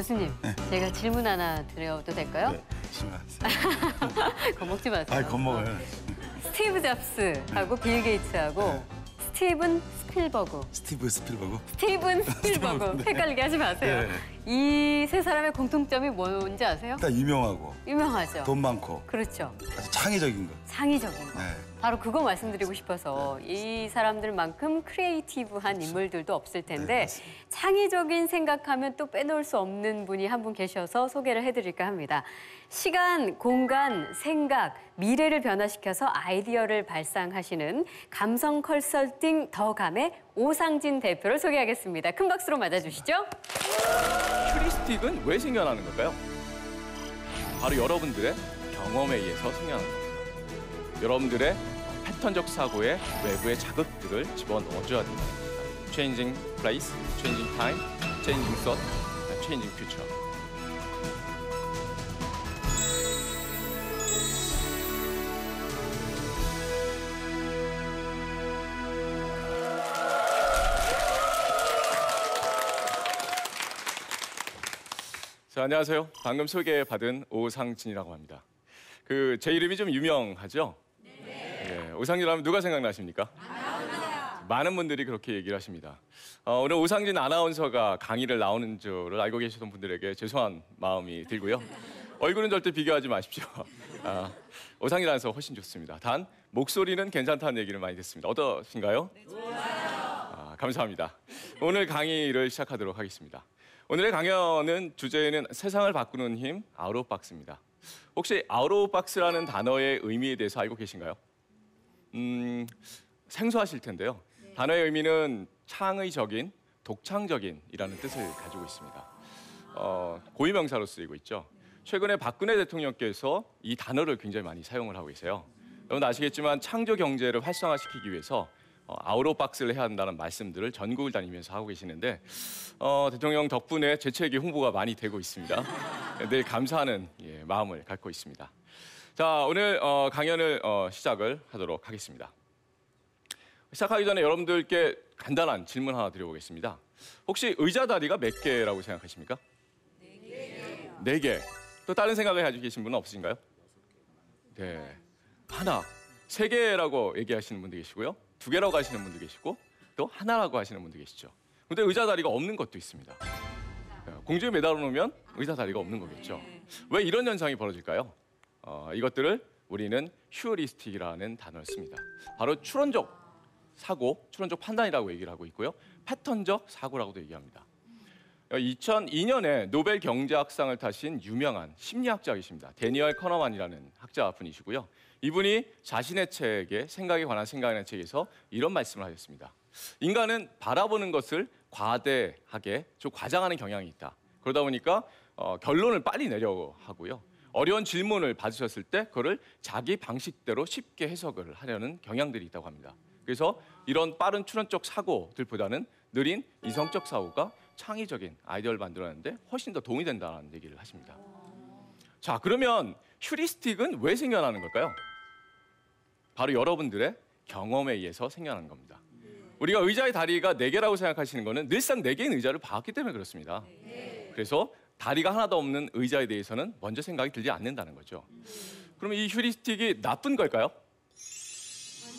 교수님, 네. 제가 질문 하나 드려도 될까요? 네, 심하세요. 겁먹지 마세요. 아, 겁먹어요. 스티브 잡스하고 빌 게이츠하고 스티븐 스필버그. 스티븐 스필버그? 스티븐 스필버그. 네. 헷갈리게 하지 마세요. 네. 이 세 사람의 공통점이 뭔지 아세요? 일단 유명하고 유명하죠. 돈 많고 그렇죠. 아주 창의적인 거. 창의적인 거. 네. 바로 그거 말씀드리고 싶어서 이 사람들만큼 크리에이티브한 인물들도 없을 텐데 창의적인 생각하면 또 빼놓을 수 없는 분이 한 분 계셔서 소개를 해드릴까 합니다. 시간, 공간, 생각, 미래를 변화시켜서 아이디어를 발상하시는 감성 컨설팅 더감의 오상진 대표를 소개하겠습니다. 큰 박수로 맞아주시죠. 휴리스틱은 왜 생겨나는 걸까요? 바로 여러분들의 경험에 의해서 생겨나는 겁니다. 여러분들의 패턴적 사고에 외부의 자극들을 집어넣어줘야 된다는 겁니다. Changing place, changing time, changing thought, changing future. 자, 안녕하세요. 방금 소개받은 오상진이라고 합니다. 제 이름이 좀 유명하죠? 네. 오상진 하면 누가 생각나십니까? 많은 분들이 그렇게 얘기를 하십니다. 오늘 오상진 아나운서가 강의를 나오는 줄을 알고 계시던 분들에게 죄송한 마음이 들고요. 얼굴은 절대 비교하지 마십시오. 오상진 아나운서가 훨씬 좋습니다. 단 목소리는 괜찮다는 얘기를 많이 듣습니다. 어떠신가요? 네, 좋아요. 감사합니다. 오늘 강의를 시작하도록 하겠습니다. 오늘의 강연은 주제는 세상을 바꾸는 힘, 아웃 오브 박스입니다. 혹시 아웃 오브 박스라는 단어의 의미에 대해서 알고 계신가요? 생소하실 텐데요. 네. 단어의 의미는 창의적인, 독창적인이라는 뜻을 가지고 있습니다. 고유명사로 쓰이고 있죠. 최근에 박근혜 대통령께서 이 단어를 굉장히 많이 사용을 하고 계세요. 여러분 아시겠지만 창조 경제를 활성화시키기 위해서 아웃 오브 박스를 해야 한다는 말씀들을 전국을 다니면서 하고 계시는데 대통령 덕분에 재채기 홍보가 많이 되고 있습니다. 늘 감사하는 마음을 갖고 있습니다. 자, 오늘 강연을 시작을 하도록 하겠습니다. 시작하기 전에 여러분들께 간단한 질문 하나 드려보겠습니다. 혹시 의자 다리가 몇 개라고 생각하십니까? 4개요. 4개. 또 다른 생각을 가지고 계신 분은 없으신가요? 네. 하나, 3개라고 얘기하시는 분도 계시고요. 2개라고 하시는 분도 계시고 또 하나라고 하시는 분도 계시죠. 근데 의자 다리가 없는 것도 있습니다. 공중에 매달아 놓으면 의자 다리가 없는 거겠죠. 왜 이런 현상이 벌어질까요? 이것들을 우리는 휴리스틱이라는 단어를 씁니다. 바로 추론적 사고, 추론적 판단이라고 얘기를 하고 있고요. 패턴적 사고라고도 얘기합니다. 2002년에 노벨 경제학상을 타신 유명한 심리학자이십니다. 데니얼 커너만이라는 학자분이시고요. 이분이 자신의 책에 생각에 관한 생각이라는 책에서 이런 말씀을 하셨습니다. 인간은 바라보는 것을 과대하게 좀 과장하는 경향이 있다. 그러다 보니까 결론을 빨리 내려고 하고요. 어려운 질문을 받으셨을 때 그거를 자기 방식대로 쉽게 해석을 하려는 경향들이 있다고 합니다. 그래서 이런 빠른 추론적 사고들보다는 느린 이성적 사고가 창의적인 아이디어를 만들어내는데 훨씬 더 도움이 된다는 얘기를 하십니다. 자, 그러면 휴리스틱은 왜 생겨나는 걸까요? 바로 여러분들의 경험에 의해서 생겨나는 겁니다. 우리가 의자의 다리가 4개라고 생각하시는 거는 늘상 4개의 의자를 봐왔기 때문에 그렇습니다. 그래서 다리가 하나도 없는 의자에 대해서는 먼저 생각이 들지 않는다는 거죠. 그러면 이 휴리스틱이 나쁜 걸까요?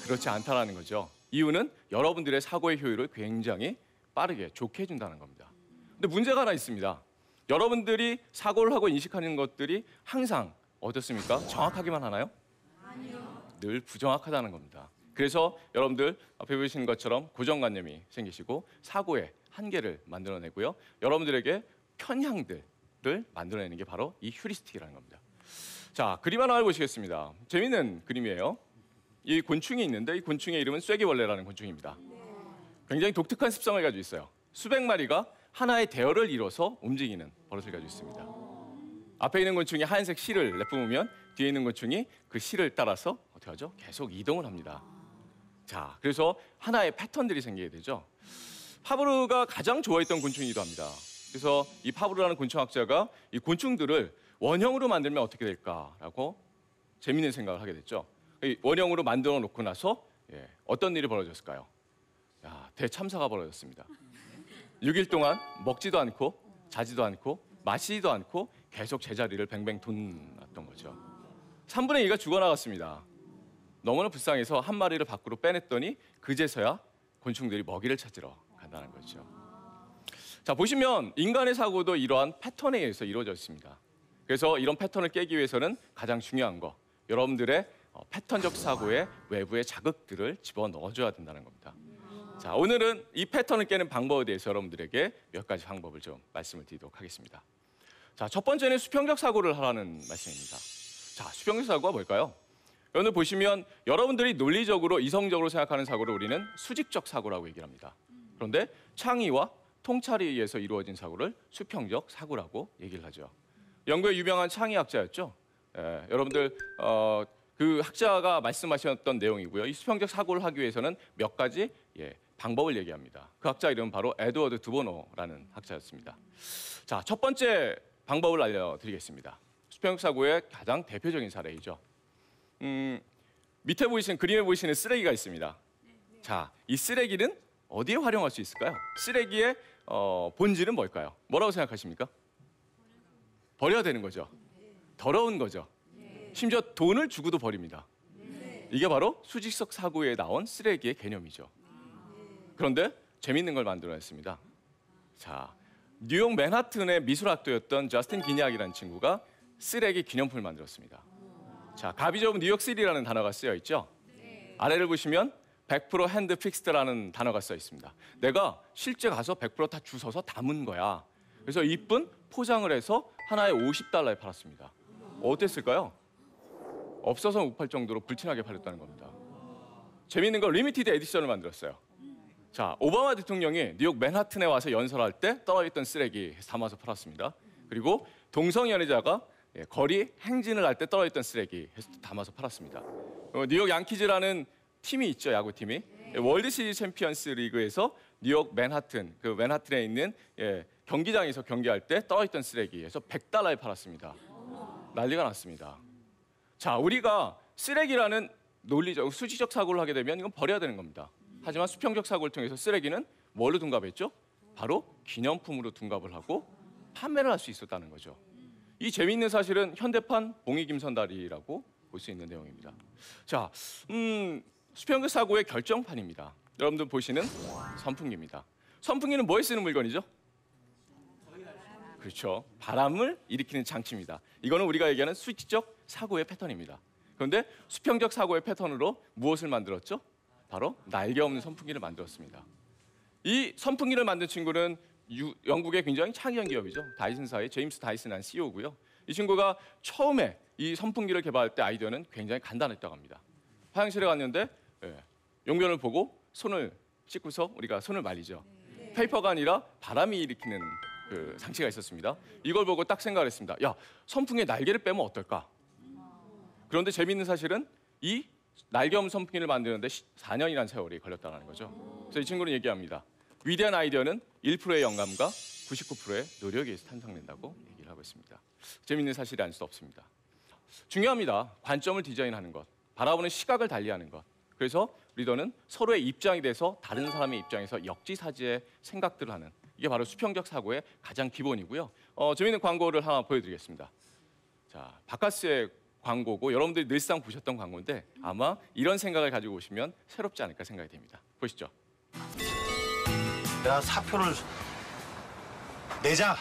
그렇지 않다라는 거죠. 이유는 여러분들의 사고의 효율을 굉장히 빠르게 좋게 해준다는 겁니다. 근데 문제가 하나 있습니다. 여러분들이 사고를 하고 인식하는 것들이 항상 어떻습니까? 정확하기만 하나요? 아니요. 늘 부정확하다는 겁니다. 그래서 여러분들 앞에 보시는 것처럼 고정관념이 생기시고 사고의 한계를 만들어내고요. 여러분들에게 편향들을 만들어내는 게 바로 이 휴리스틱이라는 겁니다. 자, 그림 하나 보시겠습니다. 재밌는 그림이에요. 이 곤충이 있는데 이 곤충의 이름은 쐐기벌레라는 곤충입니다. 굉장히 독특한 습성을 가지고 있어요. 수백 마리가 하나의 대열을 이뤄서 움직이는 버릇을 가지고 있습니다. 앞에 있는 곤충이 하얀색 실을 내뿜으면 뒤에 있는 곤충이 그 실을 따라서 어떻게 하죠? 계속 이동을 합니다. 자, 그래서 하나의 패턴들이 생기게 되죠. 파브르가 가장 좋아했던 곤충이기도 합니다. 그래서 이 파브르라는 곤충학자가 이 곤충들을 원형으로 만들면 어떻게 될까라고 재미있는 생각을 하게 됐죠. 이 원형으로 만들어 놓고 나서 어떤 일이 벌어졌을까요? 대참사가 벌어졌습니다. 6일 동안 먹지도 않고 자지도 않고 마시지도 않고 계속 제자리를 뱅뱅 돈났던 거죠. 3분의 2가 죽어나갔습니다. 너무나 불쌍해서 한 마리를 밖으로 빼냈더니 그제서야 곤충들이 먹이를 찾으러 간다는 거죠. 자, 보시면 인간의 사고도 이러한 패턴에 의해서 이루어져 있습니다. 그래서 이런 패턴을 깨기 위해서는 가장 중요한 거, 여러분들의 패턴적 사고에 외부의 자극들을 집어넣어줘야 된다는 겁니다. 자, 오늘은 이 패턴을 깨는 방법에 대해서 여러분들에게 몇 가지 방법을 좀 말씀을 드리도록 하겠습니다. 자, 첫 번째는 수평적 사고를 하라는 말씀입니다. 자, 수평적 사고가 뭘까요? 여러분들 보시면 여러분들이 논리적으로 이성적으로 생각하는 사고를 우리는 수직적 사고라고 얘기를 합니다. 그런데 창의와 통찰에 의해서 이루어진 사고를 수평적 사고라고 얘기를 하죠. 영국의 유명한 창의학자였죠. 여러분들 그 학자가 말씀하셨던 내용이고요. 이 수평적 사고를 하기 위해서는 몇 가지 방법을 얘기합니다. 그 학자 이름은 바로 에드워드 드보노라는 학자였습니다. 자, 첫 번째 방법을 알려드리겠습니다. 수평적 사고의 가장 대표적인 사례이죠. 밑에 보이시는 그림에 보이시는 쓰레기가 있습니다. 자, 이 쓰레기는 어디에 활용할 수 있을까요? 쓰레기의 본질은 뭘까요? 뭐라고 생각하십니까? 버려야 되는 거죠. 더러운 거죠. 심지어 돈을 주고도 버립니다. 이게 바로 수직적 사고에 나온 쓰레기의 개념이죠. 그런데 재밌는 걸 만들어냈습니다. 자, 뉴욕 맨하튼의 미술학도였던 저스틴 기니악이라는 친구가 쓰레기 기념품을 만들었습니다. 자, 가비즈 오브 뉴욕시티라는 단어가 쓰여 있죠. 아래를 보시면 100% 핸드 픽스드라는 단어가 써 있습니다. 내가 실제 가서 100% 다 주워서 담은 거야. 그래서 이쁜 포장을 해서 하나에 $50에 팔았습니다. 어땠을까요? 없어서 못 팔 정도로 불티나게 팔렸다는 겁니다. 재미있는 건 리미티드 에디션을 만들었어요. 자, 오바마 대통령이 뉴욕 맨하튼에 와서 연설할 때 떨어졌던 쓰레기 담아서 팔았습니다. 그리고 동성 연애자가 거리 행진을 할 때 떨어졌던 쓰레기 해서 담아서 팔았습니다. 뉴욕 양키즈라는 팀이 있죠, 야구팀이. 월드 시리즈 챔피언스 리그에서 뉴욕 맨하튼, 그 맨하튼에 있는 경기장에서 경기할 때 떨어졌던 쓰레기에서 $100에 팔았습니다. 난리가 났습니다. 자, 우리가 쓰레기라는 논리적, 수직적 사고를 하게 되면 이건 버려야 되는 겁니다. 하지만 수평적 사고를 통해서 쓰레기는 뭘로 둔갑했죠? 바로 기념품으로 둔갑을 하고 판매를 할 수 있었다는 거죠. 이 재미있는 사실은 현대판 봉이김선달이라고 볼 수 있는 내용입니다. 자, 수평적 사고의 결정판입니다. 여러분들 보시는 선풍기입니다. 선풍기는 뭐에 쓰는 물건이죠? 그렇죠. 바람을 일으키는 장치입니다. 이거는 우리가 얘기하는 수직적 사고의 패턴입니다. 그런데 수평적 사고의 패턴으로 무엇을 만들었죠? 바로 날개 없는 선풍기를 만들었습니다. 이 선풍기를 만든 친구는 영국의 굉장히 창의적 기업이죠. 다이슨사의 제임스 다이슨이라는 CEO고요. 이 친구가 처음에 이 선풍기를 개발할 때 아이디어는 굉장히 간단했다고 합니다. 화장실에 갔는데 용변을 보고 손을 씻고서 우리가 손을 말리죠. 페이퍼가 아니라 바람이 일으키는 그 장치가 있었습니다. 이걸 보고 딱 생각을 했습니다. 야, 선풍기에 날개를 빼면 어떨까? 그런데 재미있는 사실은 이 날개 없는 선풍기를 만드는데 4년이라는 세월이 걸렸다는 거죠. 그래서 이 친구는 얘기합니다. 위대한 아이디어는 1%의 영감과 99%의 노력에 의해서 탄생된다고 얘기를 하고 있습니다. 재미있는 사실이 아닐 수 없습니다. 중요합니다. 관점을 디자인하는 것, 바라보는 시각을 달리하는 것. 그래서 리더는 서로의 입장이 돼서 다른 사람의 입장에서 역지사지의 생각들을 하는, 이게 바로 수평적 사고의 가장 기본이고요. 재미있는 광고를 하나 보여드리겠습니다. 자, 바카스의 광고고 여러분들이 늘상 보셨던 광고인데 아마 이런 생각을 가지고 오시면 새롭지 않을까 생각이 됩니다. 보시죠. 야, 사표를 내자.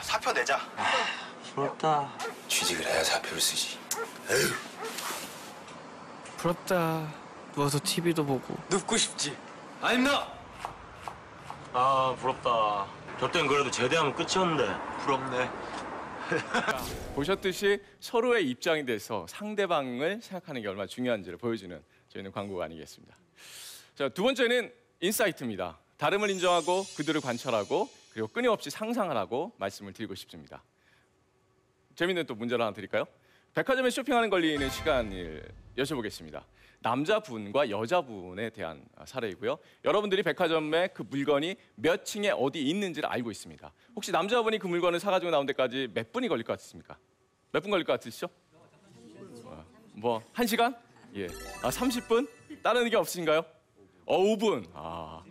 사표 내자. 부럽다. 취직을 해야 사표를 쓰지. 에휴. 부럽다. 누워서 TV도 보고. 눕고 싶지. 아닙니다. 아, 부럽다. 저 땐 그래도 제대하면 끝이었는데. 부럽네. 보셨듯이 서로의 입장이 돼서 상대방을 생각하는 게 얼마나 중요한지를 보여주는 저희는 광고가 아니겠습니다. 자, 두 번째는 인사이트입니다. 다름을 인정하고 그들을 관찰하고 그리고 끊임없이 상상하라고 말씀을 드리고 싶습니다. 재밌는 또 문제를 하나 드릴까요? 백화점에 쇼핑하는 걸리는 시간을 여쭤보겠습니다. 남자분과 여자분에 대한 사례이고요. 여러분들이 백화점에 그 물건이 몇 층에 어디 있는지를 알고 있습니다. 혹시 남자분이 그 물건을 사가지고 나온 데까지 몇 분이 걸릴 것 같습니까? 몇 분 걸릴 것 같으시죠? 뭐 1시간? 예. 30분? 다른 의견 없으신가요? 5분.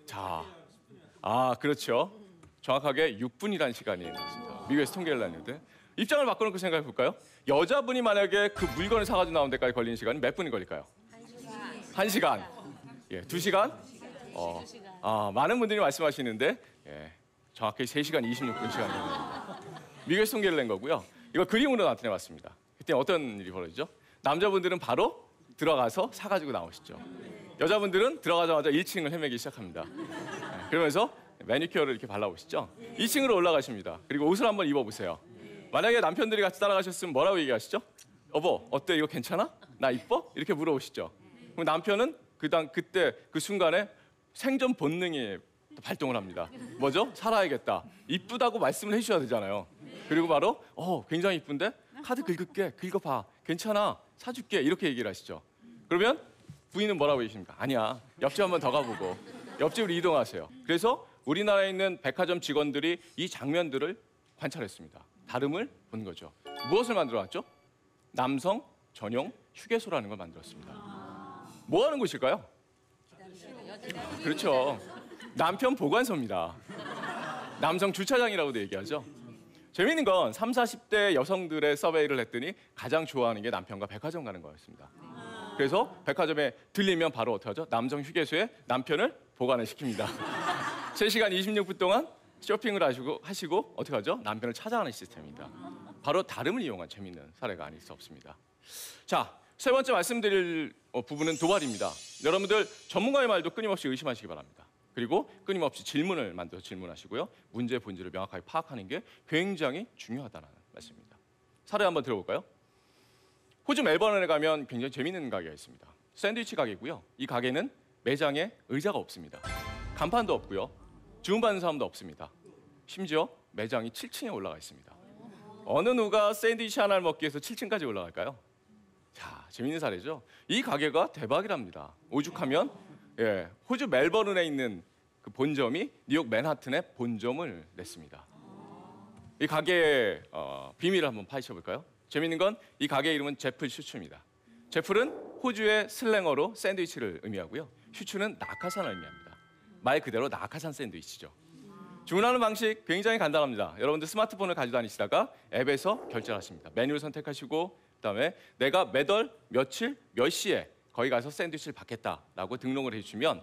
자, 그렇죠. 정확하게 6분이라는 시간이 나왔습니다. 미국에서 통계를 냈는데 입장을 바꿔놓고 생각해 볼까요? 여자분이 만약에 그 물건을 사가지고 나온 데까지 걸리는 시간이 몇 분이 걸릴까요? 1시간. 예, 2시간? 많은 분들이 말씀하시는데 정확히 3시간 26분 시간이 걸립니다. 미국에서 통계를 낸 거고요. 이거 그림으로 나타내봤습니다. 그때 어떤 일이 벌어지죠? 남자분들은 바로 들어가서 사가지고 나오시죠. 여자분들은 들어가자마자 1층을 헤매기 시작합니다. 그러면서 매니큐어를 이렇게 발라보시죠. 2층으로 올라가십니다. 그리고 옷을 한번 입어보세요. 만약에 남편들이 같이 따라가셨으면 뭐라고 얘기하시죠? 여보, 어때? 이거 괜찮아? 나 이뻐? 이렇게 물어보시죠. 그럼 남편은 그때 그 순간에 생존 본능이 발동을 합니다. 뭐죠? 살아야겠다. 이쁘다고 말씀을 해주셔야 되잖아요. 그리고 바로 굉장히 이쁜데? 카드 긁을게. 긁어봐. 괜찮아. 사줄게. 이렇게 얘기를 하시죠. 그러면 부인은 뭐라고 얘기하십니까? 아니야. 옆집 한번 더 가보고. 옆집으로 이동하세요. 그래서 우리나라에 있는 백화점 직원들이 이 장면들을 관찰했습니다. 다름을 본 거죠. 무엇을 만들어놨죠? 남성 전용 휴게소라는 걸 만들었습니다. 뭐 하는 곳일까요? 그렇죠. 남편 보관소입니다. 남성 주차장이라고도 얘기하죠. 재미있는 건 30, 40대 여성들의 서베이를 했더니 가장 좋아하는 게 남편과 백화점 가는 거였습니다. 그래서 백화점에 들리면 바로 어떻게 하죠? 남성 휴게소에 남편을 보관을 시킵니다. 3시간 26분 동안 쇼핑을 하시고 어떻게 하죠? 남편을 찾아가는 시스템입니다. 바로 다름을 이용한 재미있는 사례가 아닐 수 없습니다. 자, 세 번째 말씀드릴 부분은 도발입니다. 여러분들 전문가의 말도 끊임없이 의심하시기 바랍니다. 그리고 끊임없이 질문을 만들어서 질문하시고요. 문제의 본질을 명확하게 파악하는 게 굉장히 중요하다는 말씀입니다. 사례 한번 들어볼까요? 호주 멜버른에 가면 굉장히 재미있는 가게가 있습니다. 샌드위치 가게고요. 이 가게는 매장에 의자가 없습니다. 간판도 없고요. 주문받는 사람도 없습니다. 심지어 매장이 7층에 올라가 있습니다. 어느 누가 샌드위치 하나를 먹기 위해서 7층까지 올라갈까요? 자, 재미있는 사례죠. 이 가게가 대박이랍니다. 오죽하면 호주 멜버른에 있는 그 본점이 뉴욕 맨하튼에 본점을 냈습니다. 이 가게의 비밀을 한번 파헤쳐 볼까요? 재미있는 건 이 가게 이름은 제플 슈츠입니다. 제플은 호주의 슬랭어로 샌드위치를 의미하고요. 슈츠는 낙하산을 의미합니다. 말 그대로 낙하산 샌드위치죠. 주문하는 방식 굉장히 간단합니다. 여러분들 스마트폰을 가지고 다니시다가 앱에서 결제를 하십니다. 메뉴를 선택하시고 그다음에 내가 몇 월, 며칠, 몇 시에 거기 가서 샌드위치를 받겠다라고 등록을 해주시면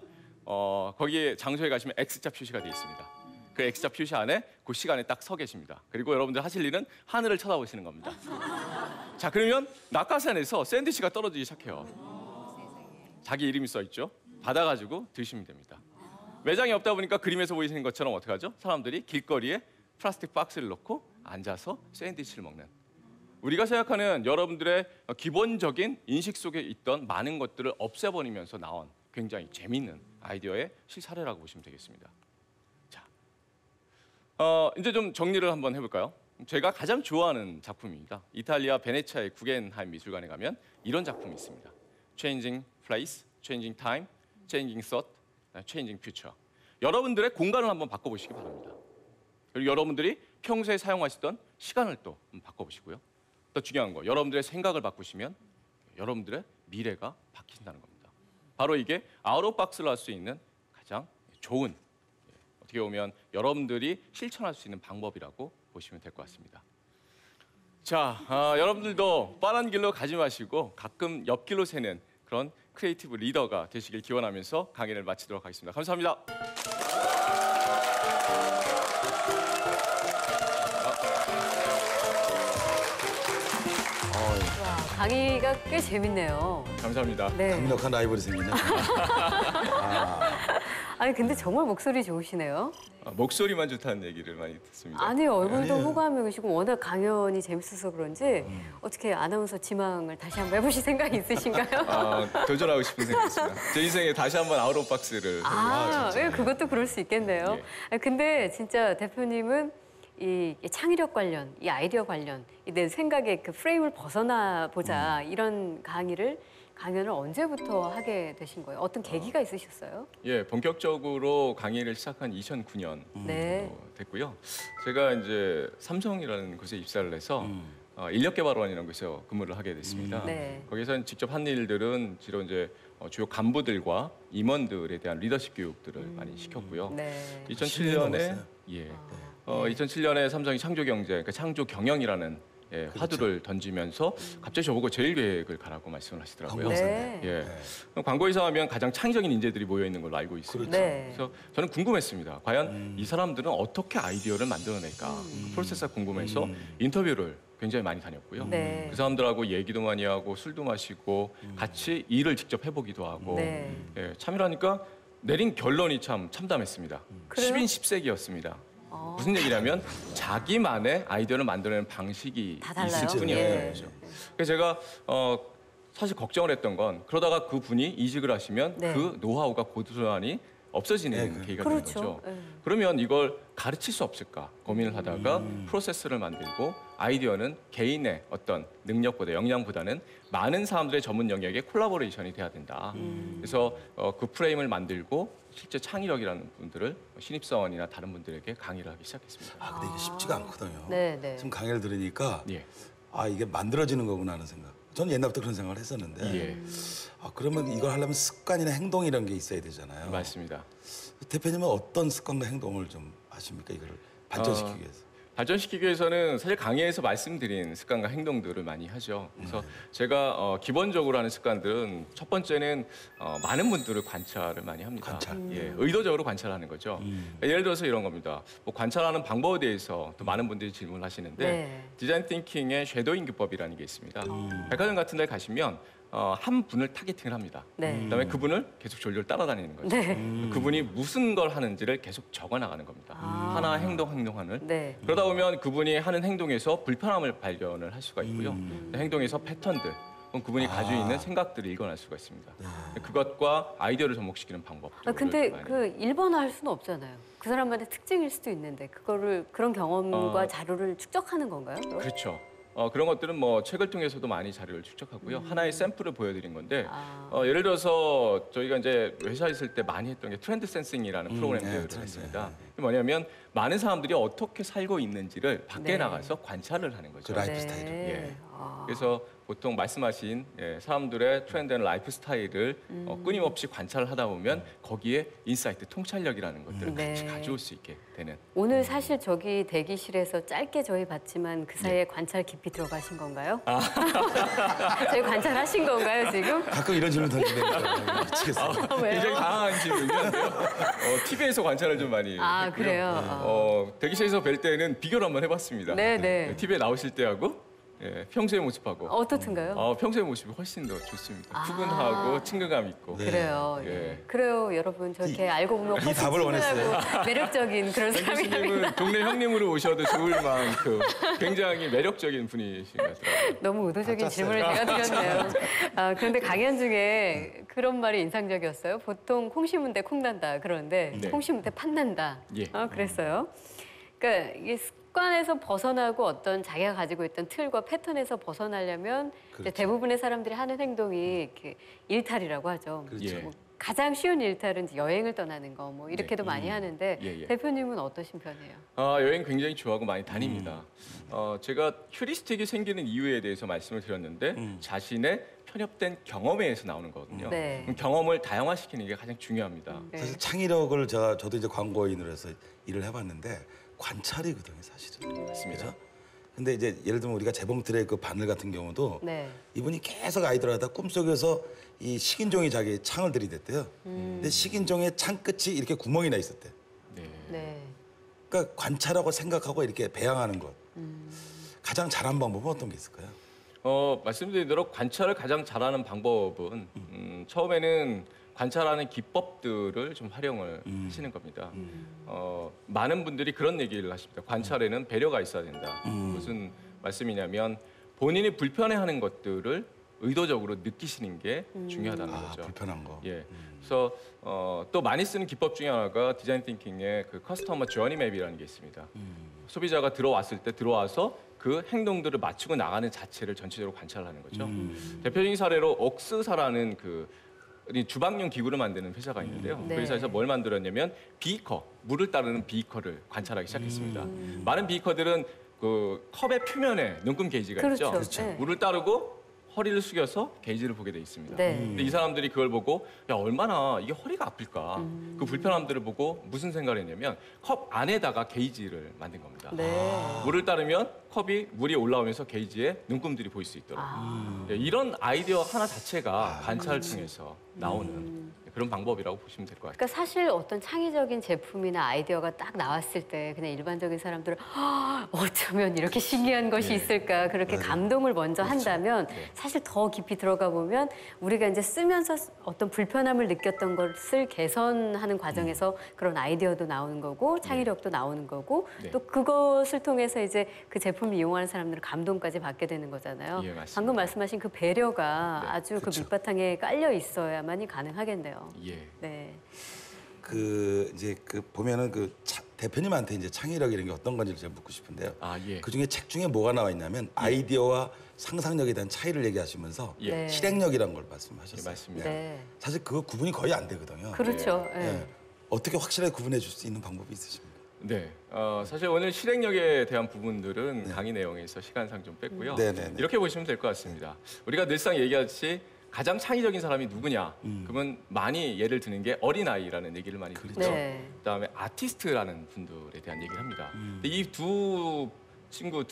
거기에 장소에 가시면 X자 표시가 되어 있습니다. 그 X자 표시 안에 그 시간에 딱 서 계십니다. 그리고 여러분들 하실 일은 하늘을 쳐다보시는 겁니다. 자, 그러면 낙하산에서 샌드위치가 떨어지기 시작해요. 자기 이름이 써 있죠. 받아가지고 드시면 됩니다. 매장이 없다 보니까 그림에서 보이시는 것처럼 어떻게 하죠? 사람들이 길거리에 플라스틱 박스를 넣고 앉아서 샌드위치를 먹는. 우리가 생각하는 여러분들의 기본적인 인식 속에 있던 많은 것들을 없애버리면서 나온 굉장히 재미있는 아이디어의 실사례라고 보시면 되겠습니다. 자, 이제 좀 정리를 한번 해볼까요? 제가 가장 좋아하는 작품입니다. 이탈리아 베네치아의 구겐하임 미술관에 가면 이런 작품이 있습니다. Changing Place, Changing Time, Changing Thought, Changing Future. 여러분들의 공간을 한번 바꿔보시기 바랍니다. 그리고 여러분들이 평소에 사용하시던 시간을 또 바꿔보시고요. 더 중요한 거, 여러분들의 생각을 바꾸시면 여러분들의 미래가 바뀐다는 겁니다. 바로 이게 아웃 오브 박스를 할 수 있는 가장 좋은, 어떻게 보면 여러분들이 실천할 수 있는 방법이라고 보시면 될 것 같습니다. 자, 여러분들도 뻔한 길로 가지 마시고 가끔 옆길로 새는 그런 크리에이티브 리더가 되시길 기원하면서 강의를 마치도록 하겠습니다. 감사합니다. 와, 강의가 꽤 재밌네요. 감사합니다. 네. 강력한 라이벌이 생기네. 아니 근데 정말 목소리 좋으시네요. 목소리만 좋다는 얘기를 많이 듣습니다. 아니 얼굴도 아니에요. 호감이 계시고 워낙 강연이 재밌어서 그런지 어떻게 아나운서 지망을 다시 한번 해보실 생각이 있으신가요? 도전하고 싶은 생각이 있습니다. 제 인생에 다시 한번 아웃 오브 박스를 예, 그것도 그럴 수 있겠네요. 예. 아니, 근데 진짜 대표님은 이 창의력 관련, 이 아이디어 관련, 내 생각의 그 프레임을 벗어나 보자 이런 강연을 언제부터 하게 되신 거예요? 어떤 계기가 있으셨어요? 예, 본격적으로 강의를 시작한 2009년 네. 됐고요. 제가 이제 삼성이라는 곳에 입사를 해서 인력개발원이라는 곳에서 근무를 하게 됐습니다. 네. 거기서 직접 한 일들은 주로 이제 주요 간부들과 임원들에 대한 리더십 교육들을 많이 시켰고요. 네. 2007년에 넘었어요. 예, 2007년에 삼성이 창조경제, 그러니까 창조경영이라는 화두를 던지면서 갑자기 저보고 제일계획을 가라고 말씀을 하시더라고요. 네. 예. 그럼 광고회사 하면 가장 창의적인 인재들이 모여 있는 걸로 알고 있습니다. 네. 그래서 저는 궁금했습니다. 과연 이 사람들은 어떻게 아이디어를 만들어낼까? 그 프로세스가 궁금해서 인터뷰를 굉장히 많이 다녔고요. 네. 그 사람들하고 얘기도 많이 하고 술도 마시고 같이 일을 직접 해보기도 하고 네. 예, 참여하니까 내린 결론이 참 참담했습니다. 그래요? 10인 10색이었습니다. 무슨 얘기냐면 자기만의 아이디어를 만들어내는 방식이 다 달라요? 있을 뿐이었다는 예. 거죠. 그래서 제가 사실 걱정을 했던 건 그러다가 그분이 이직을 하시면 네. 그 노하우가 고스란히 없어지는 계기가 되는 그렇죠. 거죠. 네. 그러면 이걸 가르칠 수 없을까 고민을 하다가 프로세스를 만들고 아이디어는 개인의 어떤 능력보다 역량보다는 많은 사람들의 전문 영역에 콜라보레이션이 돼야 된다. 그래서 그 프레임을 만들고 실제 창의력이라는 분들을 신입사원이나 다른 분들에게 강의를 하기 시작했습니다. 아, 근데 이게 쉽지가 않거든요. 네, 네. 지금 강의를 들으니까 예. 아, 이게 만들어지는 거구나 하는 생각. 전 옛날부터 그런 생각을 했었는데 예. 아, 그러면 이걸 하려면 습관이나 행동 이런 게 있어야 되잖아요. 맞습니다. 대표님은 어떤 습관과 행동을 좀 하십니까? 이거를 발전시키기 위해서. 발전시키기 위해서는 사실 강의에서 말씀드린 습관과 행동들을 많이 하죠. 그래서 제가 기본적으로 하는 습관들은 첫 번째는 많은 분들을 관찰을 많이 합니다. 관찰. 예, 의도적으로 관찰하는 거죠. 예를 들어서 이런 겁니다. 뭐 관찰하는 방법에 대해서 또 많은 분들이 질문을 하시는데 네. 디자인 띵킹의 쉐도잉 기법이라는 게 있습니다. 백화점 같은 데 가시면 한 분을 타겟팅을 합니다. 네. 그다음에 그분을 계속 졸졸 따라다니는 거죠. 네. 그분이 무슨 걸 하는지를 계속 적어 나가는 겁니다. 하나 행동을. 네. 그러다 보면 그분이 하는 행동에서 불편함을 발견을 할 수가 있고요. 행동에서 패턴들, 혹은 그분이 가지고 있는 생각들을 읽어낼 수가 있습니다. 그것과 아이디어를 접목시키는 방법. 근데 그 일반화할 수는 없잖아요. 그 사람만의 특징일 수도 있는데 그거를 그런 경험과 자료를 축적하는 건가요? 그럼? 그렇죠. 그런 것들은 뭐 책을 통해서도 많이 자료를 축적하고요. 하나의 샘플을 보여드린 건데 예를 들어서 저희가 이제 회사에 있을 때 많이 했던 게 트렌드 센싱이라는 프로그램들을 트렌드, 했습니다. 그게 뭐냐면 많은 사람들이 어떻게 살고 있는지를 밖에 네. 나가서 관찰을 하는 거죠. 그 라이프 스타일을. 예. 그래서 보통 말씀하신 사람들의 트렌드나 라이프 스타일을 끊임없이 관찰을 하다 보면 거기에 인사이트, 통찰력이라는 것들을 같이 네. 가져올 수 있게 되는. 오늘 사실 저기 대기실에서 짧게 저희 봤지만 그 사이에 관찰 깊이 들어가신 건가요? 저희 관찰하신 건가요 지금? 가끔 이런 질문 던지니까 미치겠어요. 왜요? 굉장히 강한 질문인데요. TV에서 관찰을 좀 많이 아, 했고요. 그래요? 대기실에서 뵐 때는 비교를 한번 해봤습니다. 네네. TV에 나오실 때하고 평소의 모습하고 어떻든가요? 평소의 모습이 훨씬 더 좋습니다. 푸근하고 친근감 있고. 그래요. 예. 그래요, 여러분. 저렇게 알고 보면 훨씬 답을 원했어요. 친근하고 매력적인 그런 사람이랍니다. 교수님은 동네 형님으로 오셔도 좋을 만큼 굉장히 매력적인 분이신 것 같더라고요. 너무 의도적인 질문을 제가 드렸네요. 그런데 강연 중에 그런 말이 인상적이었어요. 보통 콩 심은 데 콩 난다 그러는데 네. 콩 심은 데 팥 난다. 예. 그랬어요. 그러니까 이게 습관에서 벗어나고 어떤 자기가 가지고 있던 틀과 패턴에서 벗어나려면 이제 그렇죠. 대부분의 사람들이 하는 행동이 이렇게 일탈이라고 하죠. 그렇죠. 예. 뭐 가장 쉬운 일탈은 이제 여행을 떠나는 거 뭐 이렇게도 많이 하는데 예. 대표님은 어떠신 편이에요? 여행 굉장히 좋아하고 많이 다닙니다. 제가 휴리스틱이 생기는 이유에 대해서 말씀을 드렸는데 자신의 편협된 경험에 의해서 나오는 거거든요. 네. 그럼 경험을 다양화시키는 게 가장 중요합니다. 네. 사실 창의력을 저도 이제 광고인으로 해서 일을 해봤는데 관찰이거든요, 사실은. 맞습니다. 그죠? 근데 이제 예를 들면 우리가 재봉틀의 그 바늘 같은 경우도 네. 이분이 계속 아이디어를 하다 꿈속에서 이 식인종이 자기 창을 들이댔대요. 근데 식인종의 창 끝이 이렇게 구멍이 나 있었대. 네. 네. 그러니까 관찰하고 생각하고 이렇게 배양하는 것. 가장 잘한 방법은 어떤 게 있을까요? 말씀드린 대로 관찰을 가장 잘하는 방법은 처음에는 관찰하는 기법들을 좀 활용을 하시는 겁니다. 많은 분들이 그런 얘기를 하십니다. 관찰에는 배려가 있어야 된다. 무슨 말씀이냐면 본인이 불편해하는 것들을 의도적으로 느끼시는 게 중요하다는 거죠. 불편한 거. 예. 그래서 또 많이 쓰는 기법 중에 하나가 디자인 띵킹의 그 커스터머 저니 맵이라는 게 있습니다. 소비자가 들어왔을 때 들어와서 그 행동들을 맞추고 나가는 자체를 전체적으로 관찰하는 거죠. 대표적인 사례로 옥스사라는 이 주방용 기구를 만드는 회사가 있는데요. 네. 그 회사에서 뭘 만들었냐면 비커, 물을 따르는 비커를 관찰하기 시작했습니다. 많은 비커들은 그 컵의 표면에 눈금 게이지가 그렇죠. 있죠. 네. 물을 따르고 허리를 숙여서 게이지를 보게 돼 있습니다. 네. 근데 이 사람들이 그걸 보고 야 얼마나 이게 허리가 아플까 그 불편함들을 보고 무슨 생각을 했냐면 컵 안에다가 게이지를 만든 겁니다. 네. 물을 따르면 컵이 물이 올라오면서 게이지에 눈금들이 보일 수 있도록 네, 이런 아이디어 하나 자체가 관찰을 통해서 나오는 그런 방법이라고 보시면 될 것 같아요. 그러니까 사실 어떤 창의적인 제품이나 아이디어가 딱 나왔을 때 그냥 일반적인 사람들은 어쩌면 이렇게 신기한 것이 있을까 그렇게 감동을 먼저 한다면 사실 더 깊이 들어가 보면 우리가 이제 쓰면서 어떤 불편함을 느꼈던 것을 개선하는 과정에서 그런 아이디어도 나오는 거고 창의력도 나오는 거고 네. 또 그것을 통해서 이제 그 제품을 이용하는 사람들은 감동까지 받게 되는 거잖아요. 예, 맞습니다. 방금 말씀하신 그 배려가 네, 아주 그 그렇죠. 밑바탕에 깔려 있어야만이 가능하겠네요. 예. 네. 이제 보면은 대표님한테 이제 창의력 이런 게 어떤 건지를 제가 묻고 싶은데요. 아, 예. 그 중에 책 중에 뭐가 나와 있냐면 아이디어와 상상력에 대한 차이를 얘기하시면서 예. 네. 실행력이란 걸 말씀하셨어요. 예, 맞습니다. 네. 사실 그거 구분이 거의 안 되거든요. 그렇죠. 예. 예. 어떻게 확실하게 구분해 줄 수 있는 방법이 있으십니까? 네, 사실 오늘 실행력에 대한 부분들은 강의 내용에서 시간상 좀 뺐고요. 네네네. 이렇게 보시면 될 것 같습니다. 우리가 늘상 얘기하듯이 가장 창의적인 사람이 누구냐? 그러면 많이 예를 드는 게 어린아이라는 얘기를 많이 듣죠. 네. 그다음에 아티스트라는 분들에 대한 얘기를 합니다. 근데 이 두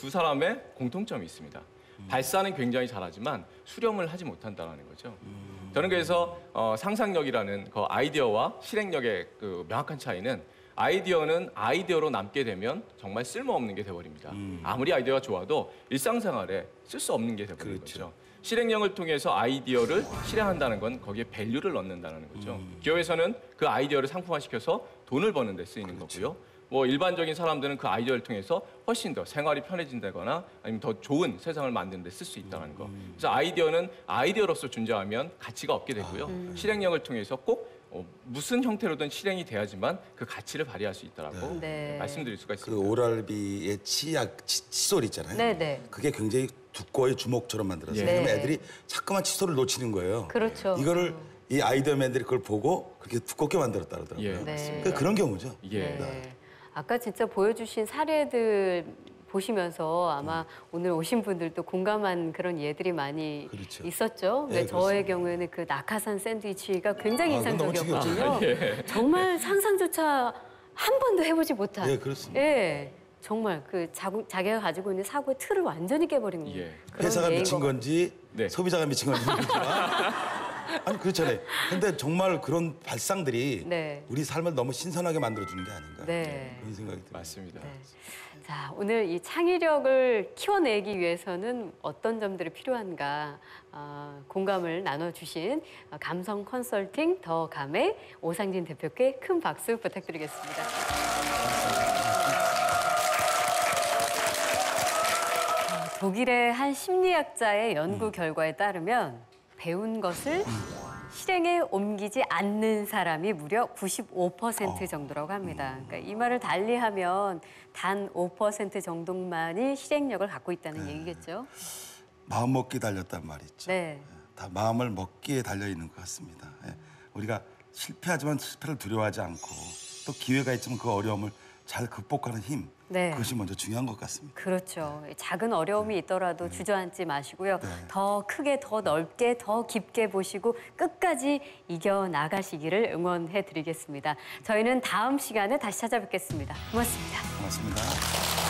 사람의 공통점이 있습니다. 발사는 굉장히 잘하지만 수령을 하지 못한다는 거죠. 저는 그래서 상상력이라는 그 아이디어와 실행력의 그 명확한 차이는 아이디어는 아이디어로 남게 되면 정말 쓸모없는 게 돼버립니다. 아무리 아이디어가 좋아도 일상생활에 쓸 수 없는 게 돼버리는 거죠. 실행력을 통해서 아이디어를 실행한다는 건 거기에 밸류를 넣는다는 거죠. 기업에서는 그 아이디어를 상품화시켜서 돈을 버는 데 쓰이는 거고요. 뭐 일반적인 사람들은 그 아이디어를 통해서 훨씬 더 생활이 편해진다거나 아니면 더 좋은 세상을 만드는 데 쓸 수 있다는 거. 그래서 아이디어는 아이디어로서 존재하면 가치가 없게 되고요. 실행력을 통해서 꼭 무슨 형태로든 실행이 돼야지만 그 가치를 발휘할 수 있다라고 네. 말씀드릴 수가 그 있습니다. 오랄비의 칫솔 있잖아요. 네네. 그게 굉장히 두꺼이 주먹처럼 만들었어요. 예. 그러면 네. 애들이 자꾸만 칫솔을 놓치는 거예요. 그렇죠. 이거를 이 아이디어맨들이 그걸 보고 그렇게 두껍게 만들었다 그러더라고요. 예, 네. 맞습니다. 그런 경우죠. 예. 네. 아까 진짜 보여주신 사례들 보시면서 아마 오늘 오신 분들도 공감한 그런 예들이 많이 그렇죠. 있었죠. 예, 네, 저의 경우에는 그 낙하산 샌드위치가 굉장히 그건 너무 인상적이었거든요. 정말 상상조차 한 번도 해보지 못한. 예, 그렇습니다. 예, 정말 그 자기가 가지고 있는 사고의 틀을 완전히 깨버린 예. 그런 회사가 예인 미친 것 건지 네. 소비자가 미친 건지 모르겠지만 아니 그렇잖아요. 근데 정말 그런 발상들이 네. 우리 삶을 너무 신선하게 만들어주는 게 아닌가 네. 그런 생각이 들어요. 맞습니다. 네. 자, 오늘 이 창의력을 키워내기 위해서는 어떤 점들이 필요한가 공감을 나눠주신 감성 컨설팅 더 감의 오상진 대표께 큰 박수 부탁드리겠습니다. 독일의 한 심리학자의 연구 결과에 따르면 배운 것을 실행에 옮기지 않는 사람이 무려 95% 정도라고 합니다. 그러니까 이 말을 달리하면 단 5% 정도만이 실행력을 갖고 있다는 얘기겠죠. 마음 먹기 달렸단 말이 있죠. 네. 다 마음을 먹기에 달려 있는 것 같습니다. 예. 우리가 실패하지만 실패를 두려워하지 않고 또 기회가 있지만 그 어려움을 잘 극복하는 힘 네. 그것이 먼저 중요한 것 같습니다. 그렇죠. 작은 어려움이 있더라도 주저앉지 마시고요. 네. 더 크게, 더 넓게, 더 깊게 보시고 끝까지 이겨나가시기를 응원해드리겠습니다. 저희는 다음 시간에 다시 찾아뵙겠습니다. 고맙습니다. 고맙습니다.